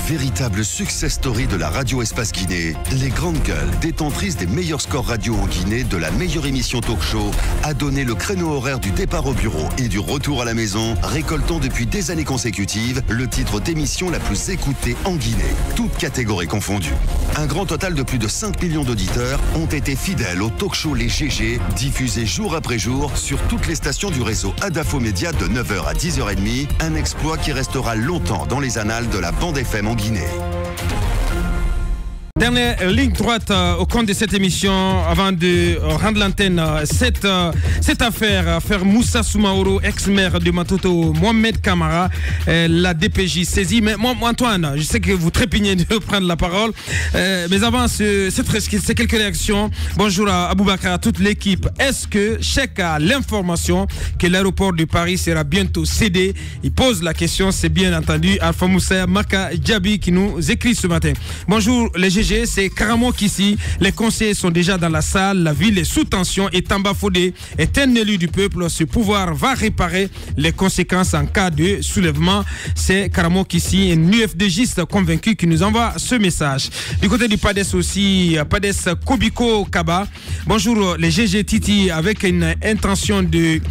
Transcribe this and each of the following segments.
Véritable success story de la radio Espace Guinée, les grandes gueules, détentrices des meilleurs scores radio en Guinée, de la meilleure émission talk-show, a donné le créneau horaire du départ au bureau et du retour à la maison, récoltant depuis des années consécutives le titre d'émission la plus écoutée en Guinée, toutes catégories confondues. Un grand total de plus de 5 millions d'auditeurs ont été fidèles au talk-show Les GG, diffusé jour après jour sur toutes les stations du réseau Adafo Média de 9h à 10h30, un exploit qui restera longtemps dans les annales de la bande FM en Guinée. Dernière ligne droite au compte de cette émission avant de rendre l'antenne. Cette affaire Moussa Soumaoro, ex-maire de Matoto, Mohamed Kamara, la DPJ saisie. Mais moi, Antoine, je sais que vous trépignez de prendre la parole. Mais avant c'est quelques réactions. Bonjour à Aboubakar, à toute l'équipe. Est-ce que Cheikh a l'information que l'aéroport de Paris sera bientôt cédé? Il pose la question, c'est bien entendu Alpha Moussa Maka Djabi qui nous écrit ce matin. Bonjour les GG. C'est carrément qu'ici, les conseillers sont déjà dans la salle, la ville est sous tension et Tamba Fodé est un élu du peuple. Ce pouvoir va réparer les conséquences en cas de soulèvement. C'est carrément qu'ici, un UFDGiste convaincu qui nous envoie ce message. Du côté du PADES aussi, PADES Kobiko Kaba. Bonjour les GG Titi, avec une intention de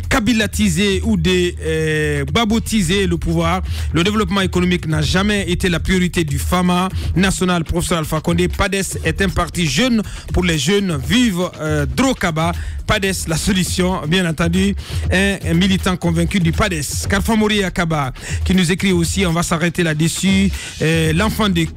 kabilatiser ou de babotiser le pouvoir. Le développement économique n'a jamais été la priorité du FAMA national. Professeur Alpha Condé, PADES est un parti jeune pour les jeunes. Vive Drokaba. PADES, la solution, bien entendu. Un militant convaincu du PADES. Karfa Mori Akaba, qui nous écrit aussi, on va s'arrêter là-dessus. L'enfant du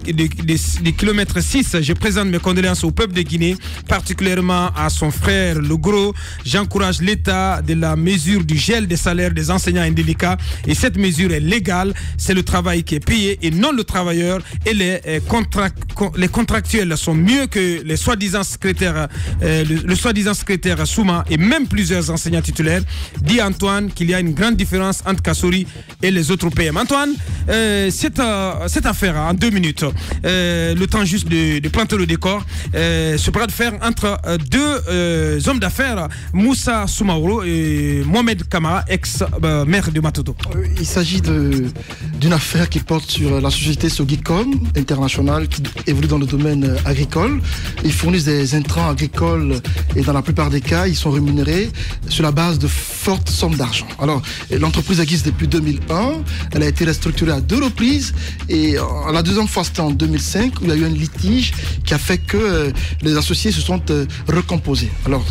kilomètre 6, je présente mes condoléances au peuple de Guinée, particulièrement à son frère le Gros. J'encourage l'État de la mesure du gel des salaires des enseignants indélicats. Et cette mesure est légale. C'est le travail qui est payé et non le travailleur. Et les contractuels sont mieux que les soi-disant secrétaires, le soi-disant secrétaire Souma et même plusieurs enseignants titulaires. Dit Antoine qu'il y a une grande différence entre Kassori et les autres PM. Antoine, cette affaire en 2 minutes, le temps juste de planter le décor, ce bras de fer entre deux hommes d'affaires, Moussa Soumaoro et Mohamed Kamara, ex-maire de Matoto. Il s'agit d'une affaire qui porte sur la société Sogicom International qui évolue dans le domaine agricole. Ils fournissent des intrants agricoles et dans la plupart des cas, ils sont rémunérés sur la base de fortes sommes d'argent. Alors, l'entreprise existe depuis 2001. Elle a été restructurée à 2 reprises et la deuxième fois, c'était en 2005 où il y a eu un litige qui a fait que les associés se sont recomposés. Alors,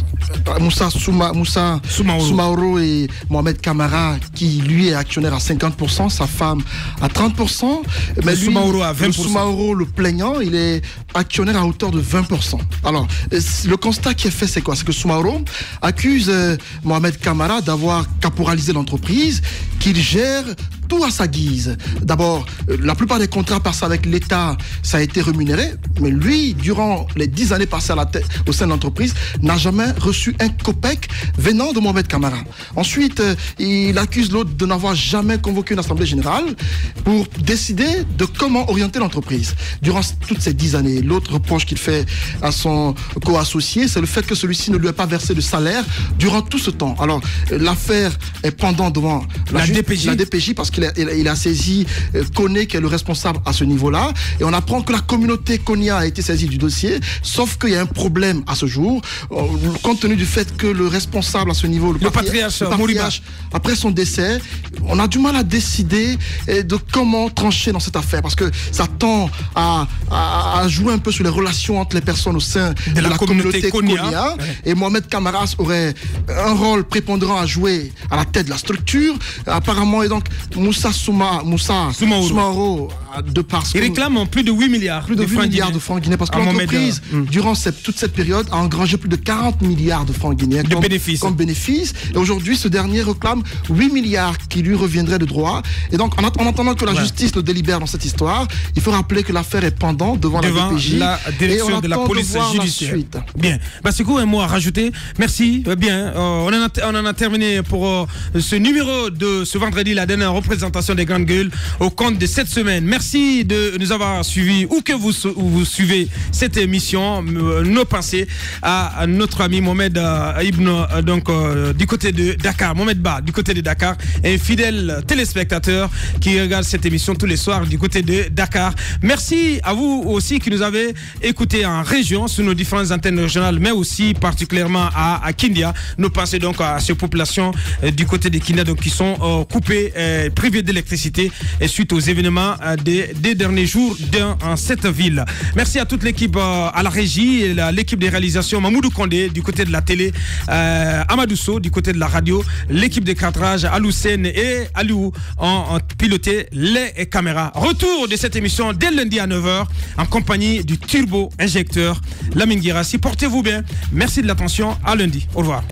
Moussa Soumaoro et Mohamed Kamara, qui lui est actionnaire à 50%, sa femme à 30%. Mais lui, Soumaoro à 20%. Soumaoro, le plaignant, il est actionnaire à hauteur de 20%. Alors, le constat qui est fait, c'est quoi? C'est que Soumaoro accuse Mohamed Kamara d'avoir caporalisé l'entreprise, qu'il gère tout à sa guise. D'abord, la plupart des contrats passés avec l'État, ça a été rémunéré, mais lui, durant les 10 années passées à la tête, au sein de l'entreprise, n'a jamais reçu un copec venant de Mohamed Kamara. Ensuite, il accuse l'autre de n'avoir jamais convoqué une assemblée générale pour décider de comment orienter l'entreprise. Durant toutes ces 10 années, l'autre reproche qu'il fait à son co-associé, c'est le fait que celui-ci ne lui a pas versé de salaire durant tout ce temps. Alors, l'affaire est pendant devant la DPJ parce qu'il a saisi Koné, qui est le responsable à ce niveau-là, et on apprend que la communauté Konya a été saisie du dossier, sauf qu'il y a un problème à ce jour, compte tenu du fait que le responsable à ce niveau, le patriarche après son décès, on a du mal à décider de comment trancher dans cette affaire, parce que ça tend à jouer un peu sur les relations entre les personnes au sein de la communauté Konya. Et Mohamed Kamara aurait un rôle prépondérant à jouer à la tête de la structure, apparemment, et donc Moussa Soumaoro, de par il réclame plus de 8 milliards de francs guinéens, parce que l'entreprise, durant toute cette période, a engrangé plus de 40 milliards de francs guinéens comme bénéfice. Et aujourd'hui, ce dernier réclame 8 milliards qui lui reviendraient de droit. Et donc, en attendant que la justice le délibère dans cette histoire, il faut rappeler que l'affaire est pendant devant la DPJ, la direction de la police judiciaire. Bien. Bassiko, un mot à rajouter. Merci. Bien. On en a terminé pour ce numéro de ce vendredi, la dernière représentation des grandes gueules au compte de cette semaine. Merci. Merci de nous avoir suivis ou que vous suivez cette émission. Nos pensées à notre ami Mohamed Ibn, du côté de Dakar, Mohamed Ba, du côté de Dakar, un fidèle téléspectateur qui regarde cette émission tous les soirs du côté de Dakar. Merci à vous aussi qui nous avez écoutés en région sur nos différentes antennes régionales, mais aussi particulièrement à Kindia. Nous pensons donc à ces populations du côté de Kindia donc, qui sont coupées, privées d'électricité suite aux événements des derniers jours dans cette ville. Merci à toute l'équipe à la régie, l'équipe des réalisations, Mamoudou Kondé du côté de la télé, Amadou Sow du côté de la radio, l'équipe de cadrage, Aloussen et Aliou ont piloté les caméras. Retour de cette émission dès lundi à 9h en compagnie du turbo injecteur Lamine Guirassi. Portez-vous bien. Merci de l'attention. À lundi. Au revoir.